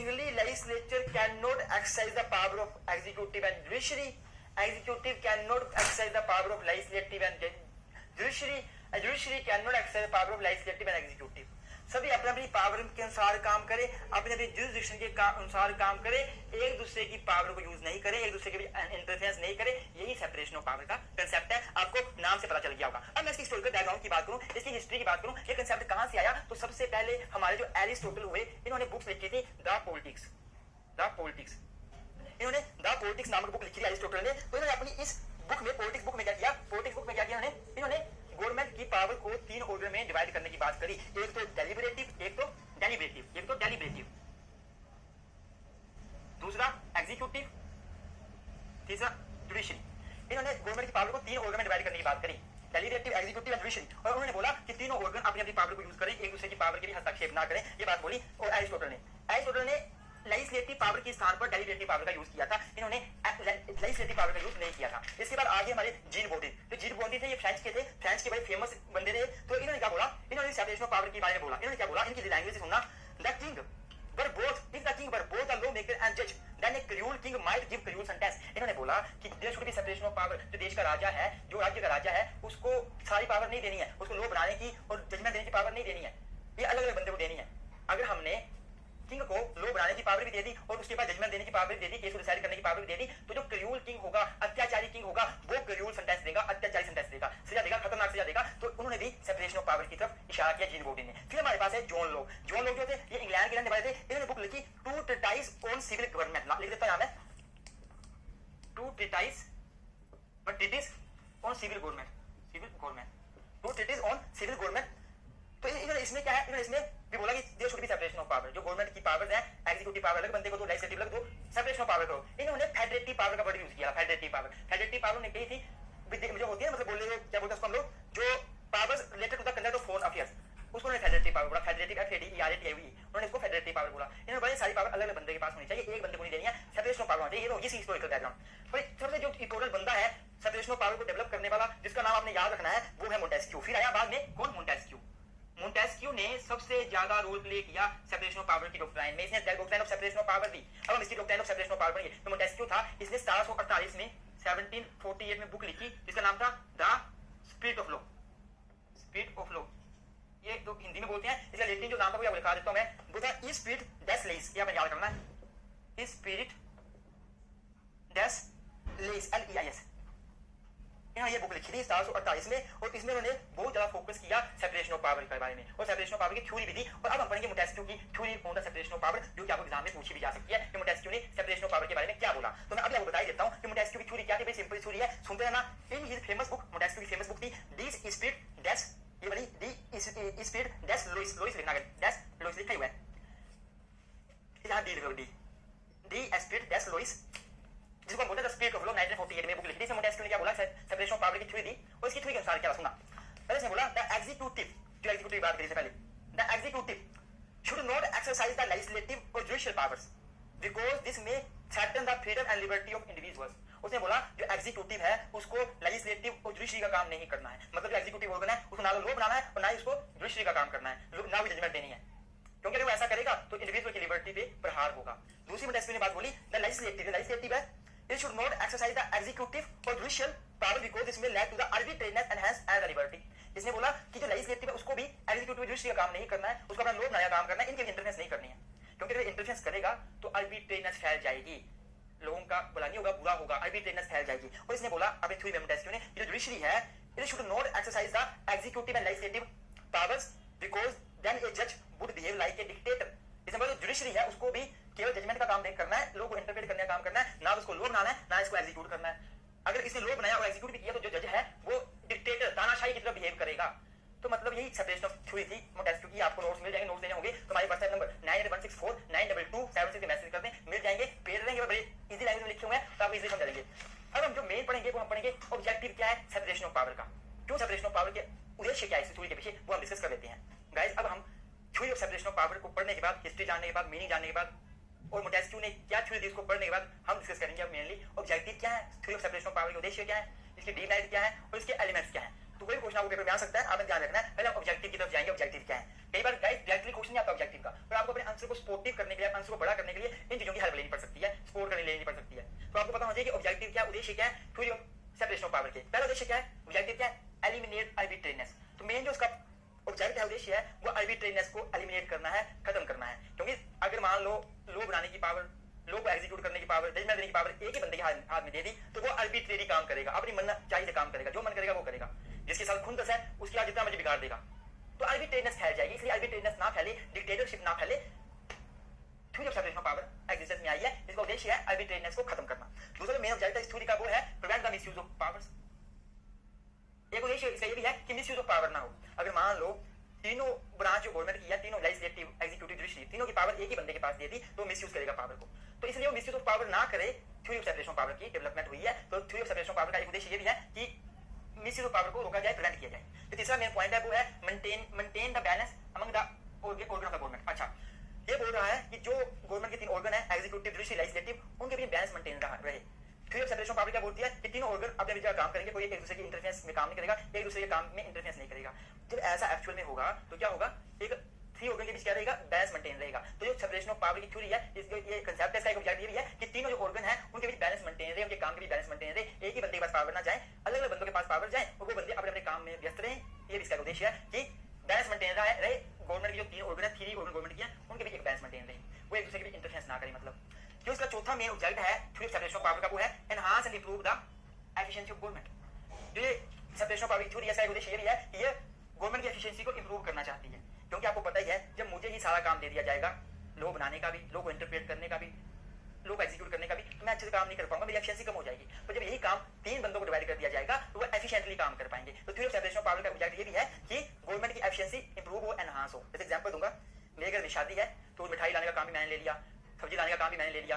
Accordingly, legislature cannot exercise the power of executive and judiciary. Executive cannot exercise the power of legislative and judiciary. Judiciary cannot exercise the power of legislative and executive. सभी अपनी अपनी power के अनुसार काम करें, अपने अपने jurisdiction के अनुसार काम करें, एक दूसरे की पावर को यूज नहीं करें, एक दूसरे के भी इंटरफेरेंस नहीं करें. यही सेपरेशन ऑफ पावर का कंसेप्ट है. आपको नाम से पता चल गया होगा. अब मैं इसकी हिस्टोरिकल बैकग्राउंड की बात करूं, इसकी हिस्ट्री की बात करूं, ये कंसेप्ट कहां से आया. तो सबसे पहले हमारे जो एरिस्टोटल हुए, इन्होंने बुक्स लिखी थी द पॉलिटिक्स. इन्होंने द पॉलिटिक्स नामक बुक लिखी थी एरिस्टोटल ने. तो इन्होंने अपनी इस बुक में पॉलिटिक्स बुक में क्या किया, इन्होंने गवर्नमेंट की पावर को 3 ऑर्डर में डिवाइड करने की बात करी. एक तो डेलिबरेटिव, एक तो डेलीब्रेटिव, दूसरा एग्जीक्यूटिव, तीसरा जुडिशरी. इन्होंने गवर्नमेंट की पावर को 3 ऑर्गन में डिवाइड करने की बात करी, डेलीब्रेटिव, एग्जीक्यूटिव एंड जुडिशरी. और उन्होंने बोला कि तीनों ऑर्गन अपनी अपनी पावर को यूज करें, एक दूसरे की पावर के भी हस्तक्षेप ना करें. ये बात बोली. और एरिस्टोटल ने लेजिस्लेटिव पावर के स्थान पर डेलीब्रेटिव पावर का यूज किया था. इन्होंने लेजिस्लेटिव पावर का यूज नहीं किया था. इसके बाद आगे हमारे जीन बोडी थे, ये फ्रेंच के थे, फ्रेंच के बड़े फेमस बंदे थे. तो इन्होंने क्या बोला, इन्होंने सेपरेशन ऑफ पावर के बारे में बोला. इन्होंने क्या बोला, इनकी लैंग्वेज से सुनना. The king were both, if the king were both a law maker and जज, then a cruel king might give cruel sentence. इन्होंने बोला कि there should be separation of power. जो देश का राजा है, जो राज्य का राजा है, उसको सारी पावर नहीं देनी है, उसको लॉ बनाने की और जजमेंट देने की पावर नहीं देनी है. ये अलग अलग बंदे को देनी है. अगर हमने किंग को लॉ बनाने की पावर भी दे दी और उसके बाद जजमेंट देने की पावर भी दे दी, केस को डिसाइड करने की पावर भी दे दी, तो जो क्रूअल किंग होगा, अत्याचारी किंग होगा, वो क्रूअल सेंटेंस देगा, अत्याचारी सेंटेंस देगा, सजा देगा, खतरनाक सजा देगा. तो उन्होंने भी सेपरेशन ऑफ पावर की तरफ इशारा किया जीन बोडी ने. फिर हमारे पास है जॉन लॉक जो थे, ये इंग्लैंड के रहने वाले थे. इन्होंने बुक लिखी two treatise on civil government. लिख देता नाम है two treatise on civil government. तो इन्होंने इसमें क्या है, इन्होंने इसमें भी बोला कि there should be separation of power. जो गवर्नमेंट की पावर्स है, एग्जीक्यूटिव पावर अलग बंदे को दो, लेजिस्लेटिव अलग दो, सेपरेशन ऑफ पावर करो. इन्होंने फेडरेटिव पावर का वर्ड यूज किया. फेडरेटिव पावर ने कही थी जो होती है ना, मतलब बोले क्या बोलते हैं उसको हम लोग, जो powers related to the conduct of foreign affairs, उसको उन्होंने फेडरेटिव पावर बोला. फेडरेटिव उन्होंने इसको फेडरेटिव पावर बोला. इन्होंने बोला सारी पावर अलग अलग बंदे के पास होनी चाहिए, एक बंदे को नहीं देनी है, सेपरेशन ऑफ पावर होनी चाहिए. ये होगी हिस्टोरिकल बैकग्राउंड. पर सबसे जो इम्पोर्टेंट बंदा है सेपरेशन ऑफ पावर को डेवलप करने वाला, जिसका नाम आपने याद रखना है, वो है मोंटेस्क्यू. फिर आया बाद में कौन, मोंटेस्क्यू ने सबसे ज्यादा रोल प्ले किया सेपरेशन ऑफ पावर की डॉक्ट्राइन में. इसने doctrine of separation of power दी. अब हम इसकी doctrine of separation of power पढ़िए. तो मोंटेस्क्यू था, इसने 1748 में 1748 में बुक लिखी जिसका नाम था द स्पिरिट ऑफ लॉ. ये तो हिंदी में बोलते हैं, इसका लैटिन जो नाम था वो लिखा देता हूं मैं. वो था ई स्पिरिट डेस लेस. ये आपने याद करना है, ई स्पिरिट डेस लेस, LEIS. ये बुक लिखी थी 1748 में. और इसमें उन्होंने बहुत ज्यादा फोकस किया सेपरेशन ऑफ पावर के बारे में, और सेपरेशन ऑफ पावर की थ्योरी भी दी. और अब हम पढ़ेंगे मोंटेस्क्यू की theory on the separation of power, जो कि आपको एग्जाम में पूछी भी जा सकती है कि मोंटेस्क्यू ने सेपरेशन ऑफ पावर के बारे में क्या बोला. तो मैं अभी आपको बता ही देता हूं कि मोंटेस्क्यू की थ्योरी क्या थी. सिंपल थ्योरी है, सुनते रहना. In his famous book, Montesquieu की फेमस बुक थी दिस स्पिरिट डेस, ये वाली दी स्पिरिट डेस लोइस लिखना है, डेस लोइस लिखा हुआ है यहां, दी स्पिरिट डेस लोइस, जिसको हम बोलते हैं स्पिरिट ऑफ लॉ. 1948 में बुक लिखी थी. मोंटेस्क्यू ने क्या बोला, सेपरेशन ऑफ पावर की थ्योरी दी. और इसकी थ्योरी के अनुसार क्या सुना, पहले इसने बोला द एग्जीक्यूटिव, जो एग्जीक्यूटिव बात करी से पहले, the executive should not exercise the legislative और judicial powers because this may threaten the freedom and liberty of individuals. उसने बोला जो एग्जीक्यूटिव है उसको लेजिस्लेटिव और जुडिशरी का काम नहीं करना है. मतलब जो एग्जीक्यूटिव ऑर्गन है उसको ना तो लॉ बनाना है और ना ही उसको जुडिशरी का काम करना है, ना ही जजमेंट देनी है, क्योंकि अगर वो ऐसा करेगा तो इंडिविजुअल की लिबर्टी पे प्रहार होगा. दूसरी मोंटेस्क्यू ने बात बोली द लेजिस्लेटिव है, it should not exercise the executive or judicial power because this may lead to the arbitrariness and hence and the liberty. इसने बोला कि जो लेजिस्लेटिव है उसको भी एग्जीक्यूटिव जुडिशरी का काम नहीं करना है, उसको अपना लॉ बनाया काम करना है, इनके इंटरफेरेंस नहीं करनी है, क्योंकि अगर इंटरफेरेंस करेगा तो आर्बिट्रेरियसनेस फैल जाएगी, लोगों का भला नहीं होगा, बुरा होगा, आर्बिट्रेरियसनेस फैल जाएगी. और इसने बोला अब थ्योरी में मोंटेस्क्यू ने जो जुडिशरी है, it should not exercise the executive and legislative powers because then a judge would behave like a dictator. इसने बोला जुडिशरी है उसको भी केवल जजमेंट का काम नहीं करना है, लोगों को इंटरप्रेट करने का काम करना है, ना उसको लॉ बनाना है ना इसको एग्जीक्यूट करना है. अगर इसने लॉ बनाया और एग्जीक्यूट भी किया तो जो जज है वो डिक्टेटर, तानाशाही की तरह बिहेव करेगा. तो मतलब यही सेपरेशन ऑफ थ्योरी थी मोंटेस्क्यू की. आपको नोट्स मिल जाएंगे, नोट्स देने होंगे तो हमारे व्हाट्सएप नंबर 9816492276 पे मैसेज कर दें, मिल जाएंगे. पेड़ रहेंगे, बड़े इजी लैंग्वेज में लिखे हुए हैं तो आप इजीली समझ जाएंगे. अब हम जो मेन पढ़ेंगे वो हम पढ़ेंगे ऑब्जेक्टिव क्या है सेपरेशन ऑफ पावर का, क्यों सेपरेशन ऑफ पावर के उद्देश्य क्या है इस थ्योरी के पीछे, वो हम डिस्कस कर लेते हैं. गाइस अब हम theory of separation of power को पढ़ने के बाद, हिस्ट्री जानने के बाद, मीनिंग जानने के बाद और मोंटेस्क्यू ने क्या थ्योरी दी उसको पढ़ने के बाद हम डिस्कस करेंगे मेनली ऑब्जेक्टिव क्या है, theory of separation of power के उद्देश्य क्या है, इसकी डीलाइट क्या है और इसके एलिमेंट्स क्या है. तो कोई क्वेश्चन आपको पेपर में आ सकता है, आपने ध्यान रखना है. पहले ऑब्जेक्टिव की तरफ जाएंगे, ऑब्जेक्टिव क्या है. कई बार गाइस डायरेक्टली क्वेश्चन नहीं आता ऑब्जेक्टिव का, पर आपको अपने आंसर को को सपोर्टिव करने के लिए, आंसर को बड़ा करने के लिए इन चीजों की हेल्प लेनी पड़ सकती है, सपोर्ट करनी लेनी पड़ सकती है। तो आपको पता होना चाहिए कि ऑब्जेक्टिव क्या, उद्देश्य क्या है theory of separation of power के। पहला उद्देश्य क्या है, ऑब्जेक्टिव क्या है, एलिमिनेट आर्बिट्रेरीनेस। तो मेन जो उसका ऑब्जेक्ट है, उद्देश्य है, वो आर्बिट्रेरीनेस को एलिमिनेट करना है, खत्म करना है। क्योंकि अगर मान लो लॉ बनाने की पावर, लॉ को एग्जीक्यूट करने की पावर, जजमेंट देने की पावर एक ही बंदे के हाथ में दे दी तो वो आर्बिट्रेरी काम करेगा, अपनी मन चाहिए से काम करेगा, जो मन करेगा वो करेगा, जिसके साथ खुंदस है उसके आज जितना मर्जी बिगाड़ देगा। तो आर्बिट्रेरीनेस फैल जाएगी, इसलिए आर्बिट्रेरीनेस ना फैले, डिक्टेटरशिप ना फैले, theory of separation of power existence में आई है, जिसका उद्देश्य है आर्बिट्रेरीनेस को खत्म करना। दूसरा मेन ऑब्जेक्ट है इस थ्योरी का वो है prevent the misuse of powers. एक उद्देश्य इसका ये भी है कि मिसयूज ऑफ पावर ना हो। अगर मान लो तीनों ब्रांच जो गवर्नमेंट की है, तीनों लेजिस्लेटिव, एग्जीक्यूटिव, जुडिशरी, तीनों की पावर एक ही बंदे के पास दे दी तो मिसयूज करेगा पावर को। तो इसलिए वो मिसयूज ऑफ पावर ना करे, theory of separation of power की डेवलपमेंट हुई है। तो theory of separation of power का एक उद्देश्य ये भी है कि मिसयूज ऑफ पावर को रोका जाए, प्रिवेंट किया जाए। तो तीसरा मेन पॉइंट है वो है maintain the balance among the organ of the government. अच्छा, ये बोल रहा है कि जो गवर्नमेंट के तीन ऑर्गन है, एग्जीक्यूटिव, जुडिशरी, लेजिस्लेटिव, उनके बीच बैलेंस मेंटेन रहे। Theory of separation of power क्या बोलती है कि तीनों ऑर्गन अपने जगह काम करेंगे, कोई एक दूसरे की इंटरफेरेंस में काम नहीं करेगा, एक दूसरे के काम में इंटरफेरेंस नहीं करेगा। जब ऐसा एक्चुअल में होगा तो क्या होगा, एक थ्री ऑर्गन के बीच क्या रहेगा, बैलेंस मेंटेन रहेगा। तो जो सेपरेशन ऑफ पावर की थ्योरी है, इसका ये कांसेप्ट है, इसका एक ऑब्जेक्ट ये भी है कि तीनों जो ऑर्गन है उनके बीच बैलेंस मेंटेन रहे, उनके काम के बीच बैलेंस मेंटेन रहे, एक ही बंदे के पास पावर ना जाए, अलग अलग बंदों के पास पावर जाए और वो बंदे अपने अपने काम में व्यस्त रहे। ये भी इसका उद्देश्य है कि बैलेंस मेंटेन रहे, गवर्नमेंट की जो तीन ऑर्गन है, थ्री ऑर्गन गवर्नमेंट की है, उनके बीच एक बैलेंस मेंटेन रहे, वो एक दूसरे के बीच इंटरफेरेंस ना करें। मतलब जो इसका चौथा मेन ऑब्जेक्ट है theory of separation of power का वो है enhance and improve the efficiency of government. जो ये सेपरेशन ऑफ पावर की थ्योरी है, इसका उद्देश्य ये भी है कि ये गवर्नमेंट की एफिशिएंसी को इंप्रूव करना चाहती है। क्योंकि आपको पता ही है, जब मुझे ही सारा काम दे दिया जाएगा, लॉ बनाने का भी, लॉ को इंटरप्रेट करने का भी, लॉ को एग्जीक्यूट करने का भी, तो मैं अच्छे से काम नहीं कर पाऊंगा, मेरी एफिशिएंसी कम हो जाएगी। पर जब यही काम तीन बंदों को डिवाइड कर दिया जाएगा तो वो एफिशिएंटली काम कर पाएंगे। तो theory of separation of power का ऑब्जेक्ट ये भी है कि गवर्नमेंट की एफिशिएंसी इंप्रूव हो, एनहांस हो। जैसे एग्जांपल दूंगा, मेरे घर में शादी है तो मिठाई लाने का काम भी मैंने ले लिया, सब्जी लाने का काम भी मैंने ले लिया,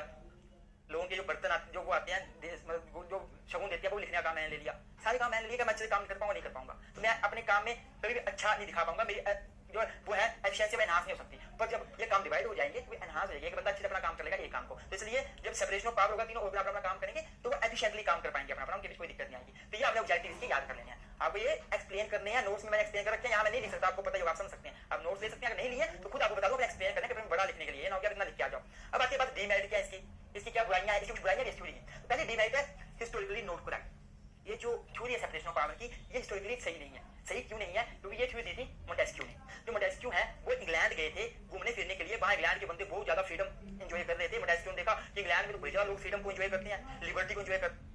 लोगों के जो बर्तन आते, जो वो आते हैं, जो शगुन देती है वो लिखने का काम मैंने ले लिया, सारे काम मैंने ले लिया। मैं अच्छे से काम नहीं कर पाऊंगा, नहीं कर पाऊंगा, तो मैं अपने काम में कभी भी अच्छा नहीं दिखा पाऊंगा, मेरी जो वो है एफिशिएंसी में एनहांस नहीं हो सकती। पर जब ये काम डिवाइड हो जाएंगे तो एनहांस हो जाएगा, एक बंदा अच्छे से अपना काम कर लेगा एक काम को। तो इसलिए जब सेपरेशन ऑफ पावर होगा, तीनों ऑर्गन अपना काम करेंगे तो वो एफिशिएंटली काम कर पाएंगे अपना, उनके बीच कोई दिक्कत नहीं आएगी। तो ये आपने ऑब्जेक्टिव इसके याद कर लेने हैं, आपको ये एक्सप्लेन करने हैं। नोट्स में मैंने एक्सप्लेन कर रखे हैं, यहाँ मैं नहीं लिख सकता, आपको पता है, आप समझ सकते हैं, आप नोट्स ले सकते हैं, अगर नहीं लिए तो खुद आपको बता दो, एक्सप्लेन करने के बड़ा लिखने के लिए ना, इतना लिख के आ जाओ। अब आपके पास डीमेरिट क्या है, इसकी क्या बुराइयां हैं, इसकी कुछ बुराइयां भी थ्योरी की। पहले डीमेरिट है हिस्टोरिकली नॉट करेक्ट। ये जो थ्योरी है सेपरेशन ऑफ पावर की, ये हिस्टोरिकली सही नहीं है। सही क्यों नहीं है, क्योंकि ये थ्योरी दी थी मोंटेस्क्यू ने। जो मोंटेस्क्यू है वो इंग्लैंड गए थे घूमने फिरने के लिए, वहां इंग्लैंड के बंदे बहुत ज्यादा फ्रीडम एंजॉय कर रहे थे। मोंटेस्क्यू ने देखा कि इंग्लैंड में तो बड़े ज्यादा लोग फ्रीडम को एंजॉय करते हैं, लिबर्टी को एंजॉय करते हैं।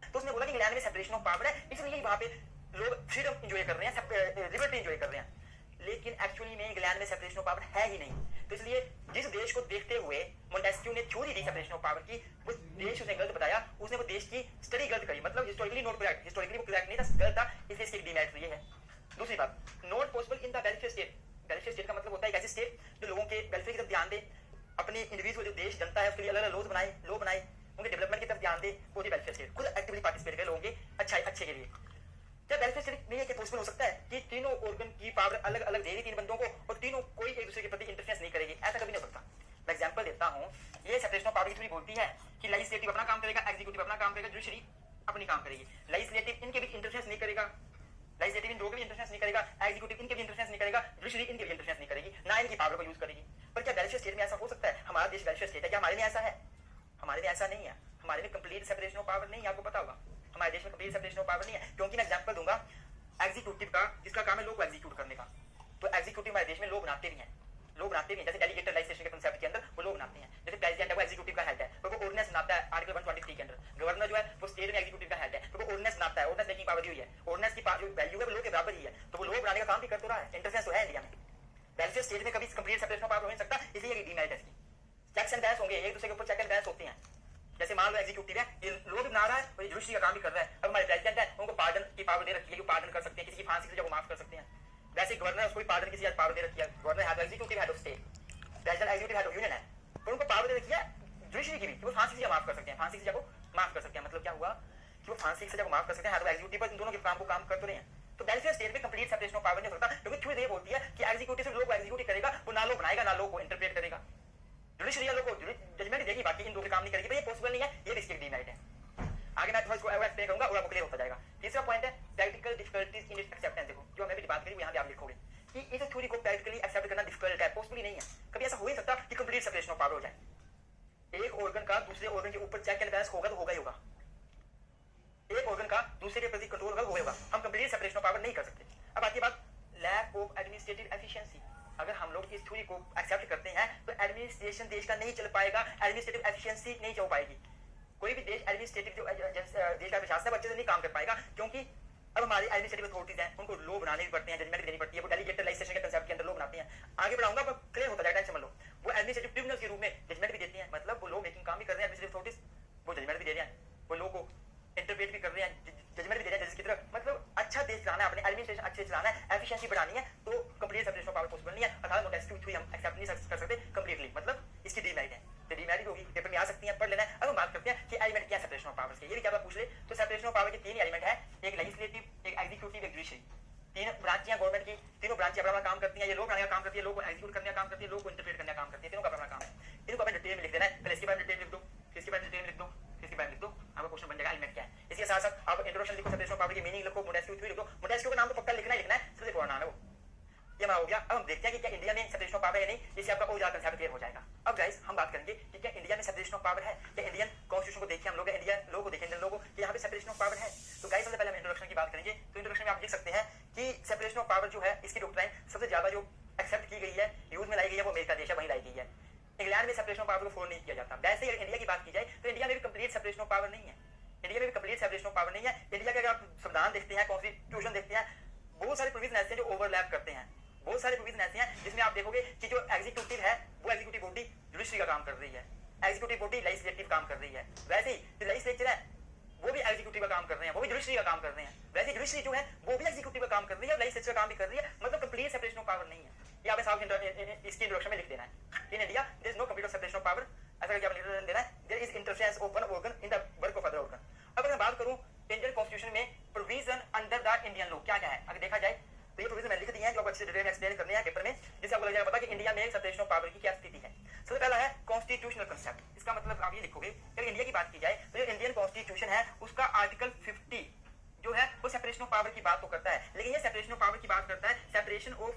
तो उसने बोला कि इंग्लैंड में सेपरेशन ऑफ पावर है, इसलिए वहां पे लोग फ्रीडम एंजॉय कर रहे हैं, लिबर्टी एंजॉय कर रहे हैं। लेकिन एक्चुअली में इंग्लैंड में सेपरेशन ऑफ पावर है ही नहीं। तो इसलिए जिस देश को देखते हुए मोंटेस्क्यू ने theory the separation of power की, वो देश उसने गलत बताया, उसने वो देश की स्टडी गलत करी, मतलब हिस्टोरिकली नॉट करेक्ट, हिस्टोरिकली वो करेक्ट नहीं था, गलत था, इसलिए इसकी डीमेरिट ये है। दूसरी बात, not possible in the welfare state. Welfare state का मतलब होता है एक ऐसी स्टेट जो लोगों के वेलफेयर की तरफ ध्यान दे, अपने इंडिविजुअल जो देश जनता है उसके लिए अलग अलग लॉ बनाए, उनके डेवलपमेंट की तरफ ध्यान दे, वो वेलफेयर स्टेट, खुद एक्टिवली पार्टिसिपेट करे लोगों के अच्छे के लिए। क्या वेलफेयर स्टेट नहीं है कि पॉसिबल हो सकता है कि तीनों ऑर्गन की पावर अलग अलग दे दी तीन बंदों को और तीनों कोई एक दूसरे के प्रति इंटरफेरेंस नहीं करेगी? ऐसा कभी नहीं हो सकता। मैं एग्जांपल देता हूं, ये सेपरेशन ऑफ पावर की थ्योरी बोलती है कि लेजिस्लेटिव अपना काम करेगा, एग्जीक्यूटिव अपना काम करेगा, जुडिशरी अपनी काम करेगी। लेजिस्लेटिव इनके बीच इंटरफेरेंस नहीं करेगा, लेजिस्लेटिव इन दो के बीच इंटरफेरेंस नहीं करेगा, एग्जीक्यूटिव इनके बीच इंटरफेरेंस नहीं करेगा, जुडिशरी इनके बीच इंटरफेरेंस नहीं करेगी, ना इनकी पावर को यूज करेगी। पर क्या वेलफेयर स्टेट में ऐसा हो सकता है? हमारा देश वेलफेयर स्टेट है, क्या हमारे में ऐसा है? हमारे में ऐसा नहीं है, हमारे में कंप्लीट सेपरेशन ऑफ पावर नहीं है, आपको पता होगा हमारे देश में कंप्लीट सेपरेशन ऑफ पावर नहीं है। क्योंकि मैं एग्जांपल दूंगा एग्जीक्यूटिव का, जिसका काम है लॉ को एग्जीक्यूट करने का, तो एग्जीक्यूटिव हमारे देश में लॉ बनाते भी हैं, लॉ बनाते भी हैं, जैसे डेलीगेटेड लेजिस्लेशन के कांसेप्ट के अंदर वो लॉ बनाते हैं। जैसे प्रेसिडेंट है वो एग्जीक्यूटिव का हेड है, तो वो ऑर्डिनेंस बनाता है आर्टिकल 123 के अंदर। गवर्नर जो है वो स्टेट में एग्जीक्यूटिव का हेड है, तो वो ऑर्डिनेंस बनाता है, ऑर्डिनेंस मेकिंग पावर दी हुई है, ऑर्डिनेंस की जो वैल्यू है वो लॉ के बराबर ही है, तो वो लॉ बनाने का काम भी कर तो रहा है, इंटरफेरेंस तो है इंडिया में। वेलफेयर स्टेट में कभी कंप्लीट सेपरेशन ऑफ पावर हो नहीं सकता, इसलिए ये डीमेरिट है इसकी। चेक्स एंड बैलेंस होंगे, एक दूसरे के ऊपर चेक एंड बैलेंस होते हैं। जैसे मान लो एग्जीक्यूटिव है, ये लॉ भी बना रहा है और जुडिशरी का काम भी कर रहा है। अब हमारे प्रेसिडेंट है, उनको पार्डन की पावर दे रखी है कि पार्डन कर सकते हैं, किसी की फांसी की सजा को माफ कर सकते हैं। वैसे गवर्नर उसको पार्डन की पावर दे रखी है, गवर्नर है executive head of state, president executive head of union है, तो उनको पावर दे रखी है जुडिशरी की भी, वो फांसी की सजा माफ कर सकते हैं, फांसी की सजा को माफ कर सकते हैं। मतलब क्या हुआ कि वो फांसी की सजा को माफ कर सकते हैं, तो एग्जीक्यूटिव पर इन दोनों के काम को काम कर तो रहे हैं। तो वेलफेयर स्टेट में कंप्लीट सेपरेशन ऑफ पावर नहीं हो सकता, क्योंकि थ्योरी ये बोलती है कि एग्जीक्यूटिव सिर्फ लॉ को एग्जीक्यूट करेगा, वो ना लॉ बनाएगा ना लॉ को इंटरप्रेट करेगा। जुडिशरी लॉ को जजमेंट देगी, बाकी इन दो के काम नहीं करेगी, भाई ये पॉसिबल नहीं है, ये रिस्क डिनाइड है। आगे मैं थोड़ा इसको एक्सप्लेन करूंगा और आपको क्लियर होता जाएगा। तीसरा पॉइंट है practical difficulties in its acceptance. देखो जो हमने भी बात करी वो यहाँ पे आप लिखोगे कि इस थ्योरी को प्रैक्टिकली एक्सेप्ट करना डिफिकल्ट है, पॉसिबल नहीं है। कभी ऐसा हो ही सकता कि कंप्लीट सेपरेशन ऑफ पावर हो जाए। एक ऑर्गन का दूसरे ऑर्गन के ऊपर चेक एंड बैलेंस होगा तो होगा ही होगा, एक ऑर्गन का दूसरे के प्रति कंट्रोल होगा, हम कंप्लीट सेपरेशन ऑफ पावर नहीं कर सकते। अब आती बात लैक ऑफ एडमिनिस्ट्रेटिव एफिशिएंसी। अगर हम लोग इस थ्योरी को एक्सेप्ट करते हैं तो एडमिनिस्ट्रेशन देश का नहीं चल पाएगा, एडमिनिस्ट्रेटिव एफिशिएंसी नहीं चल पाएगी। कोई भी देश एडमिनिस्ट्रेटिव जो देश का प्रशासन है अच्छे से नहीं काम कर पाएगा, क्योंकि अब हमारी एडमिनिस्ट्रेटिव अथॉरिटीज हैं, उनको लॉ बनाने भी पड़ते हैं, जजमेंट भी देनी पड़ती है, वो डेलीगेटलाइजेशन के कांसेप्ट के अंदर लॉ बनाते हैं। आगे बढ़ाऊंगा पर क्लियर होता जाएगा, समझ लो। वो एडमिनिस्ट्रेटिव ट्रिब्यूनल के रूप में जजमेंट भी देती हैं, मतलब वो लॉ मेकिंग काम भी कर रहे हैं एडमिनिस्ट्रेटिव अथॉरिटीज, वो जजमेंट भी दे रहे हैं, वो लॉ को इंटरप्रेट भी कर रहे हैं, जजमेंट भी दे रहे हैं जज की तरफ। मतलब अच्छा देश चलाना है, अपने एडमिनिस्ट्रेशन अच्छे चलाना है, एफिशिएंसी बढ़ानी है, तो complete separation of power possible नहीं है। अर्थात मोंटेस्क्यू थ्योरी हम एक्सेप्ट नहीं कर सकते कंप्लीटली, मतलब इसकी डिमेरिट है। तो डिमेरिट होगी, पेपर में आ सकती है, पढ़ लेना है। अब हम बात करते हैं कि एलिमेंट क्या सेपरेशन ऑफ पावर्स के, ये भी क्या बात पूछ ले। तो सेपरेशन ऑफ पावर के तीन एलिमेंट है, एक लेजिस्लेटिव, एक एग्जीक्यूटिव, एक जुडिशरी। तीन ब्रांचियां गवर्नमेंट की, तीनों ब्रांचियां अपना काम करती हैं। ये लोग बनाने का काम करती है, लोग को एग्जीक्यूट करने का काम करती है, लोग को इंटरप्रेट करने का काम करती है, तीनों का अपना काम है। इनको अपने डिटेल में लिख देना है, पहले इसके बारे में डिटेल लिख दो, फिर इसके बारे में डिटेल लिख दो, फिर इसके बारे में लिख दो, आपका क्वेश्चन बन जाएगा एलिमेंट क्या है। इसके साथ साथ आप इंट्रोडक्शन लिखो, सेपरेशन ऑफ पावर की मीनिंग लिखो, मोंटेस्क्यू थ्योरी लिखो। मोंटेस्क्यू का नाम तो पक्का लिखना ही लिखना है, सबसे पुराना नाम है वो। ये हमारा हो गया। अब हम देखते हैं कि क्या इंडिया में सेपरेशन ऑफ पावर है नहीं, इससे आपका और ज्यादा कंसेप्ट क्लियर हो जाएगा। अब गाइस हम बात करेंगे कि क्या इंडिया में सेपरेशन ऑफ पावर है, क्या इंडियन कॉन्स्टिट्यूशन को देखिए हम लोग, इंडियन लॉ को देखें, इंडियन लॉ को, कि यहाँ पे सेपरेशन ऑफ पावर है। तो गाइस सबसे पहले हम इंट्रोडक्शन की बात करेंगे। तो इंट्रोडक्शन में आप देख सकते हैं कि सेपरेशन ऑफ पावर जो है, इसकी डॉक्ट्राइन सबसे ज्यादा जो एक्सेप्ट की गई है, यूज में लाई गई है, वो अमेरिका देश है, वहीं लाई गई है। इंग्लैंड में सेपरेशन ऑफ पावर को फॉलो नहीं किया जाता। वैसे ही इंडिया की बात की जाए तो इंडिया में भी कंप्लीट सेपरेशन ऑफ पावर नहीं है, इंडिया में भी कंप्लीट सेपरेशन ऑफ पावर नहीं है। इंडिया के अगर आप संविधान देखते हैं, कॉन्स्टिट्यूशन देखते हैं, बहुत सारे प्रोविजन ऐसे हैं जो ओवरलैप करते हैं, बहुत सारे प्रोविजन ऐसे हैं जिसमें आप देखोगे कि जो एग्जीक्यूटिव है वो एग्जीक्यूटिव बॉडी जुडिशरी का काम कर रही है, एग्जीक्यूटिव बॉडी लेजिस्लेटिव काम कर रही है। वैसे ही जो लेजिस्लेचर है वो भी एग्जीक्यूटिव का काम कर रहे हैं, वो भी जुडिशरी का काम कर रहे हैं। वैसे जुडिशरी जो है वो भी एग्जीक्यूटिव का काम कर रही है और लेजिस्लेचर का काम भी कर रही है, मतलब कंप्लीट सेपरेशन ऑफ पावर नहीं है। ये आपने साफ इसकी इंट्रोडक्शन में लिख देना है। In India there is no complete separation of power, ऐसा करके आपने इंट्रोडक्शन देना है। There is interference of one organ in the work of other organ. अब अगर मैं बात करूं इंडियन कॉन्स्टिट्यूशन में provision under the Indian law क्या क्या है, अगर देखा जाए तो ये प्रोविजन मैंने लिख दिए हैं जो आपको अच्छे डिटेल में एक्सप्लेन करने हैं पेपर में, जिससे आपको लग जाएगा पता कि इंडिया में सेपरेशन ऑफ पावर की क्या स्थिति है। सबसे पहला है कॉन्स्टिट्यूशनल कंसेप्ट। इसका मतलब आप ये लिखोगे अगर इंडिया की बात की जाए तो जो इंडियन कॉन्स्टिट्यूशन है उसका आर्टिकल 50 जो है वो सेपरेशन ऑफ पावर की बात तो करता है, लेकिन ये सेपरेशन ऑफ पावर की बात करता है separation of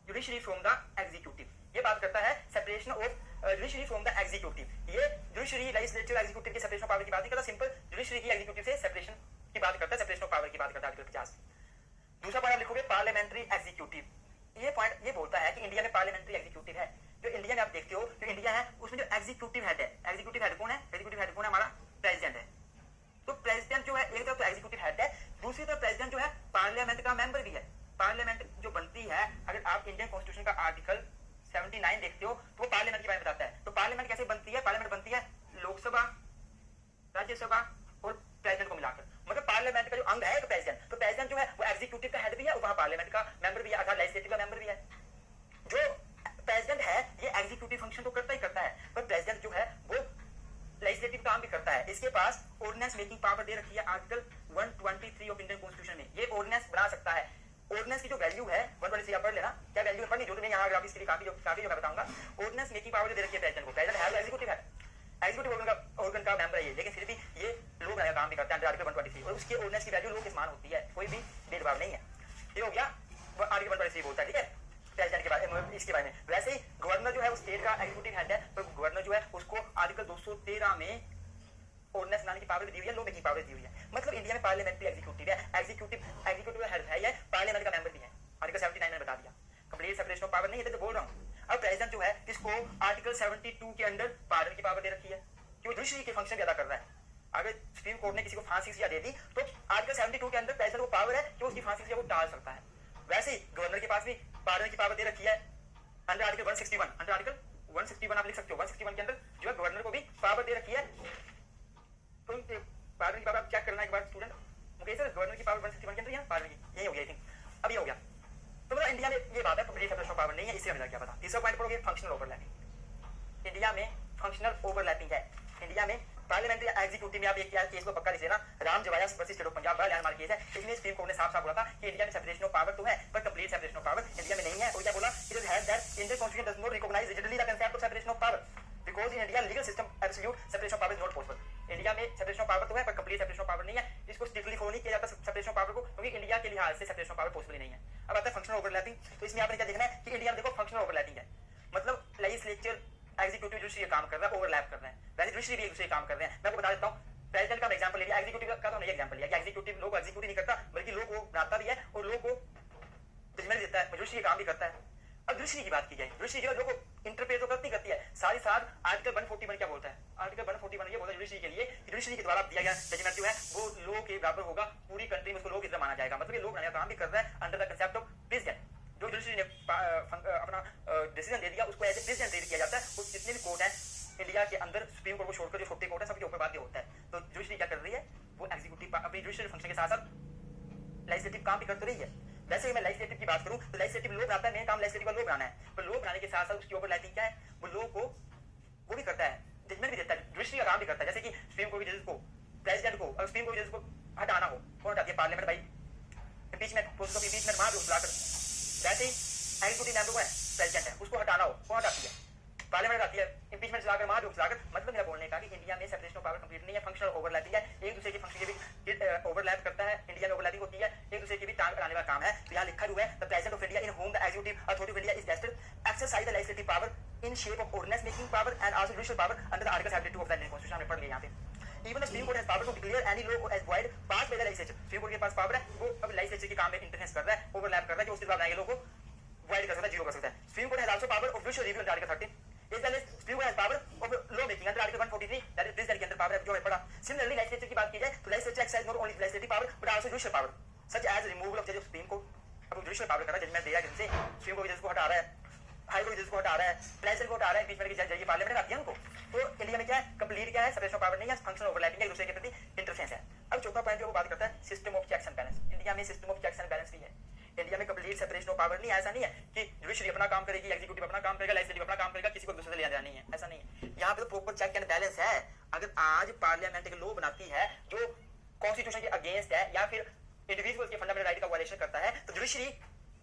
judiciary from the executive. ये बात करता है separation of judiciary from the executive. ये जुडिशरी लेजिस्लेटिव एग्जीक्यूटिव की सेपरेशन ऑफ पावर की बात नहीं करता, सिंपल जुडिशरी की एग्जीक्यूटिव से सेपरेशन की बात करता है, सेपरेशन ऑफ पावर की बात करता है आर्टिकल 50। दूसरा पॉइंट आप लिखोगे पार्लियामेंट्री एग्जीक्यूटिव। ये पॉइंट ये बोलता है कि इंडिया में पार्लियामेंट्री एग्जीक्यूटिव है। जो इंडिया में आप देखते हो जो इंडिया है उसमें जो एग्जीक्यूटिव हेड है, एग्जीक्यूटिव हेड कौन है, एग्जीक्यूटिव हेड कौन है, हमारा प्रेसिडेंट है। तो प्रेसिडेंट जो है एक तरफ तो एग्जीक्यूटिव हेड है, दूसरी तरफ प्रेसिडेंट जो है पार्लियामेंट का मेंबर भी है। पार्लियामेंट जो बनती है, अगर आप इंडियन कॉन्स्टिट्यूशन का आर्टिकल 79 देखते हो तो वो पार्लियामेंट के बारे में बताता है। तो पार्लियामेंट कैसे बनती है, पार्लियामेंट बनती है लोकसभा, राज्यसभा और प्रेसिडेंट को मिलाकर, मतलब पार्लियामेंट का जो अंग है एक प्रेसिडेंट। तो प्रेसिडेंट जो है वो एग्जीक्यूटिव का हेड भी है और वहां पार्लियामेंट का मेंबर भी है, अर्थात लेजिस्लेटिव का मेंबर भी है। जो प्रेसिडेंट है ये एग्जीक्यूटिव फंक्शन तो करता ही करता है, पर प्रेसिडेंट जो है वो लेजिस्लेटिव काम भी करता है। इसके पास ऑर्डिनेंस मेकिंग पावर दे रखी है आर्टिकल 123 ऑफ इंडियन कॉन्स्टिट्यूशन में। ये ऑर्डिनेंस बना सकता है। ऑर्डिनेंस की जो वैल्यू है 123 आप पढ़ लेना, क्या वैल्यू है पढ़नी जो नहीं, यहाँ इसके लिए काफी जो मैं बताऊंगा। ऑर्डिनेंस मेकिंग पावर दे रखी है प्रेसिडेंट को, प्रेसिडेंट है एग्जीक्यूटिव है, एग्जीक्यूटिव ऑर्गन का मेंबर है ये, लेकिन फिर भी ये लो बनाने का काम भी करता है आर्टिकल 123 और उसकी ऑर्डिनेंस की वैल्यू लो के समान होती है, कोई भी भेदभाव नहीं है। ये हो गया आर्टिकल 123 बोलता है, ठीक है, प्रेसिडेंट के बारे में, इसके बारे में। वैसे ही गवर्नर जो है वो स्टेट का एग्जीक्यूटिव हेड है, तो गवर्नर जो है उसको आर्टिकल 213 में ऑर्डिनेंस बनाने की पावर दी हुई है, लो मेकिंग पावर दी हुई है। मतलब इंडिया में पार्लियामेंट्री एग्जीक्यूटिव है, एग्जीक्यूटिव हेड है, ये पार्लियामेंट का मेंबर भी है। आर्टिकल 79 में बता दिया कंप्लीट सेपरेशन ऑफ पावर नहीं है, तो बोल रहा हूँ। अब प्रेसिडेंट जो है इसको आर्टिकल 72 के अंडर पार्लियामेंट की पावर दे रखी है कि वो जुडिशरी के फंक्शन भी अदा कर रहा है। अगर सुप्रीम कोर्ट ने किसी को फांसी की सजा दे दी तो आर्टिकल 72 के अंदर प्रेसिडेंट को पावर है कि उसकी फांसी की सजा को टाल सकता है। वैसे ही गवर्नर के पास भी पार्लियामेंट की पावर दे रखी है अंडर आर्टिकल 161, अंडर आर्टिकल 161 आप लिख सकते हो। 161 के अंदर जो है गवर्नर को भी पावर दे रखी है। तो पार्लियामेंट की पावर आप चेक करना एक बार स्टूडेंट, मुकेश सर गवर्नर की पावर 161 के अंदर यहाँ पार्लियामेंट की, यही हो गया आई थिंक, अब ये हो गया। तो मतलब इंडिया में ये बात है कंप्लीट सेपरेशन ऑफ पावर नहीं है, इससे हमें क्या पता। तीसरा पॉइंट पढ़ोगे फंक्शनल ओवरलैपिंग। इंडिया में फंक्शनल ओवरलैपिंग है। इंडिया में पार्लियामेंट्री फिर एग्जीक्यूटिव में आप एक केस को पक्का लिख लेना, Ram Jawaya versus state of Punjab, बड़ा लैंडमार्क केस है। इसमें सुप्रीम कोर्ट ने साफ साफ बोला था कि इंडिया में सेपरेशन ऑफ पावर तो है पर complete separation of power India में नहीं है। और क्या बोला, it is held that Indian constitution does not recognise rigidly the concept of separation of power because in India legal system absolute separation of power is not possible. India में separation of power तो है पर complete separation of power नहीं है, इसको strictly follow नहीं किया जाता सेपरेशन ऑफ पावर को, क्योंकि इंडिया के लिहाज से सेपरेशन ऑफ पावर पॉसिबल नहीं है। अब आता है फंक्शनल ओवरलैपिंग। तो इसमें आपने क्या देखना है कि इंडिया में देखो फंक्शनल ओवरलैपिंग है, मतलब लेजिस्लेचर एग्जीक्यूटिव दूसरी ये काम कर रहा है, ओवरलैप कर रहे हैं, वैसे दूसरी भी एक दूसरे काम कर रहे हैं। मैं आपको बता देता हूँ, प्रेसिडेंट का एग्जांपल ले लिया, एग्जीक्यूटिव का तो नहीं एग्जांपल लिया कि एग्जीक्यूटिव लोग एग्जीक्यूटिव नहीं करता बल्कि लोग को बनाता भी है और लोग को जजमेंट देता है, जुडिशरी काम भी करता है। अब जुडिशरी की बात की जाए, जुडिशरी जो लोग को इंटरप्रेट तो करती है सारी साथ। आर्टिकल 141 क्या बोलता है, आर्टिकल 141 ये बोलता है जुडिशरी के लिए, जुडिशरी के द्वारा दिया गया जजमेंट जो है वो लॉ के बराबर होगा, पूरी कंट्री में उसको लॉ की तरह माना जाएगा। मतलब ये लोग बनाने का काम भी कर रहा है under the concept of president. जो जुडिशरी ने अपना डिसीजन दे दिया उसको एज ए प्रेसिडेंट ट्रीट किया जाता है। और जितने भी कोर्ट है इंडिया के अंदर, सुप्रीम कोर्ट को छोड़कर जो छोटे कोर्ट है सबके ऊपर बात होता है। तो जुडिशरी क्या कर रही है, वो एग्जीक्यूटिव अपनी जुडिशरी फंक्शन के साथ साथ लेजिस्लेटिव काम भी करती रही है। वैसे मैं लेजिस्लेटिव की बात करूं तो लेजिस्लेटिव लॉ बनाता है, मेन काम लेजिस्लेटिव का लॉ बनाना है, पर लॉ बनाने के साथ साथ उसकी ओवरलैपिंग क्या है, वो लॉ को वो भी करता है, जजमेंट भी देता है, जुडिशरी का काम भी करता है। जैसे कि सुप्रीम कोर्ट के जजेस को, प्रेसिडेंट को, अगर सुप्रीम कोर्ट के जजेस को हटाना हो, कौन हटाती है, पार्लियामेंट भाई, इम्पीचमेंट प्रोसेस ऑफ इम्पीचमेंट मार दो बुलाकर। वैसे ही एग्जीक्यूटिव मेंबर को है, प्रेसिडेंट है, उसको हटाना हो, कौन हटाती है, पार्लियामेंट आती है, इम्पीचमेंट चलाकर मार दो चलाकर। मतलब मेरा बोलने का कि इंडिया में सेपरेशन ऑफ पावर कंप्लीट नहीं है, फंक्शनल ओवरलैपिंग है, एक दूसरे के फंक्शन के भी ओवरलैप करता है, इंडिया में ओवरलैपिंग होती है, एक दूसरे के भी टांग अड़ाने वाला काम है। तो यहाँ लिखा हुआ है the president of India in whom the executive authority of India is vested exercise the legislative power in shape of ordinance making power and also judicial power under the article 72 of the Indian constitution. हमने पढ़ लिया यहाँ पे। Even the Supreme Court has power to declare any law as void passed by the legislature. Supreme Court के पास power है, वो अब legislature के काम में इंटरफेरेंस कर रहा है, ओवरलैप कर रहा है, कि उसके बाद आएंगे लोगों को void कर सकता है, जीरो कर सकता है। Supreme Court has also power of judicial review under Article 13. Is the Supreme Court has power of law making under Article 143, that is president के अंदर पावर है, जो है पढ़ा। Similarly, legislature की बात की जाए तो legislature exercise not only legislative power but also judicial power, such as removal of judge of Supreme Court. अब judicial power कर रहा है, जजमेंट दे रहा है, जिनसे Supreme Court के जज को हटा रहा है, हाई कोर्ट जज को हटा रहा है, प्रेसिडेंट को हटा रहा है, इम्पीचमेंट की जज पार्लियामेंट आती है उनको। तो इंडिया में क्या है, कंप्लीट क्या है, सेपरेशन ऑफ पावर नहीं है, फंक्शनल ओवरलैपिंग है, एक दूसरे के प्रति इंटरफेरेंस है। अब चौथा पॉइंट जो वो बात करता है system of checks and balance. India में system of checks and balance भी है। इंडिया में कंप्लीट सेपरेशन ऑफ पावर नहीं है, ऐसा नहीं है कि जुडिशरी अपना काम करेगी, एग्जीक्यूटिव अपना काम करेगा, लेजिस्लेटिव अपना काम करेगा, किसी को दूसरे से लेना देना नहीं है, ऐसा नहीं है। यहाँ पे तो प्रॉपर चेक एंड बैलेंस है। अगर आज पार्लियामेंट एक लॉ बनाती है जो कॉन्स्टिट्यूशन के अगेंस्ट है या फिर इंडिविजुअल के फंडामेंटल राइट का वायलेशन करता है, तो जुडिशरी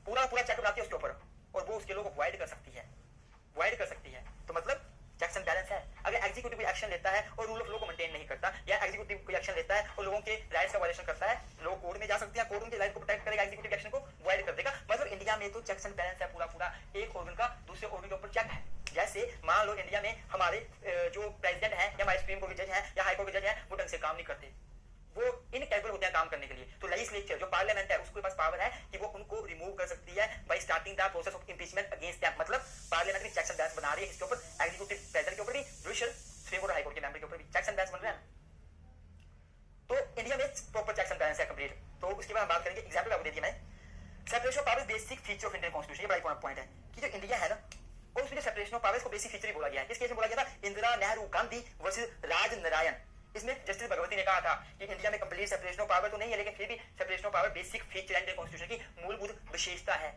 पूरा चेक बनाती है उसके ऊपर और वो उसके लॉ को वाइड कर सकती है, वाइड कर सकती है। तो मतलब चेक्स एंड बैलेंस है। अगर एग्जीक्यूटिव कोई एक्शन लेता है और रूल ऑफ लॉ को मेंटेन नहीं करता, या एग्जीक्यूटिव कोई एक्शन लेता है और लोगों के राइट्स का वायलेशन करता है, लोग कोर्ट में जा सकते हैं, कोर्ट उनके राइट को प्रोटेक्ट करेगा, एग्जीक्यूटिव एक्शन को वाइड कर देगा। मतलब इंडिया में तो चेक्स एंड बैलेंस है, पूरा एक ऑर्गन का दूसरे ऑर्गन के ऊपर चेक है। जैसे मान लो इंडिया में हमारे जो प्रेसिडेंट है या हमारे सुप्रीम कोर्ट के जज है या हाई कोर्ट के जज है, वो ढंग से काम नहीं करते, वो इनकेपेबल होते हैं काम करने के लिए। तो लेजिस्लेचर जो पार्लियामेंट है उसके पास पावर है कि वो उनको रिमूव कर सकती है bye starting the process of impeachment against them. मतलब पार्लियामेंट में चेक्स एंड बैलेंस बना रही है, इसके ऊपर एग्जीक्यूटिव प्रेसिडेंट के ऊपर भी, judicial supreme court high court के मेंबर के ऊपर भी चेक्स एंड बैलेंस बन रहे हैं। तो इंडिया में प्रॉपर चेक्स एंड बैलेंस है कंप्लीट। तो उसके बाद हम बात करेंगे, एग्जांपल आपको दे दिया मैंने, separation of powers basic feature of Indian constitution. ये बड़ा पॉइंट है कि जो इंडिया है ना, और उसमें सेपरेशन ऑफ पावर्स को बेसिक फीचर ही बोला गया है। किस केस में बोला गया था, इंदिरा नेहरू गांधी वर्सेस राज नारायण। इसमें जस्टिस भगवती ने कहा था कि इंडिया में कंप्लीट सेपरेशन ऑफ पावर तो नहीं है, लेकिन फिर भी separation of power basic feature Indian constitution की मूलभूत विशेषता है।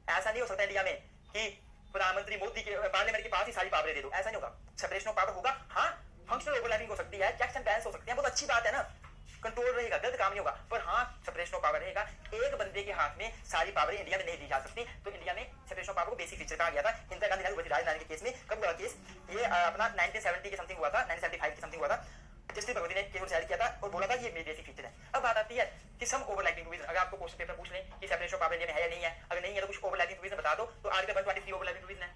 ऐसा नहीं हो सकता इंडिया में कि प्रधानमंत्री मोदी के पार्लियामेंट के पास ही सारी पावरें दे दो, ऐसा नहीं होगा। सेपरेशन ऑफ पावर होगा, हाँ फंक्शनल ओवरलैपिंग हो सकती है, चेक्स एंड बैलेंस हो सकते हैं, बहुत अच्छी बात है ना, कंट्रोल रहेगा, गलत काम नहीं होगा, पर हाँ सेपरेशन ऑफ पावर रहेगा। एक बंदे के हाथ में सारी पावरें इंडिया में नहीं दी जा सकती। तो इंडिया में सेपरेशन ऑफ पावर को बेसिक फीचर कहा गया था। इंदिरा गांधी नेहरू राज नारायण के केस में कब हुआ केस, ये अपना 1970 के समथिंग हुआ था, 1975 के समथिंग हुआ था। जस्टिस भगवती ने केस डिसाइड किया था और बोला था कि ये मेरी बेसिक फीचर है। अब बात आती है कि सम ओवरलैपिंग प्रोविजन, अगर आपको क्वेश्चन पेपर पूछ लें कि सेपरेशन ऑफ पावर इंडिया में है या नहीं है, अगर नहीं है तो कुछ ओवरलैपिंग प्रोविजन बता दो, तो आर्टिकल 123 ओवरलैपिंग प्रोविजन है।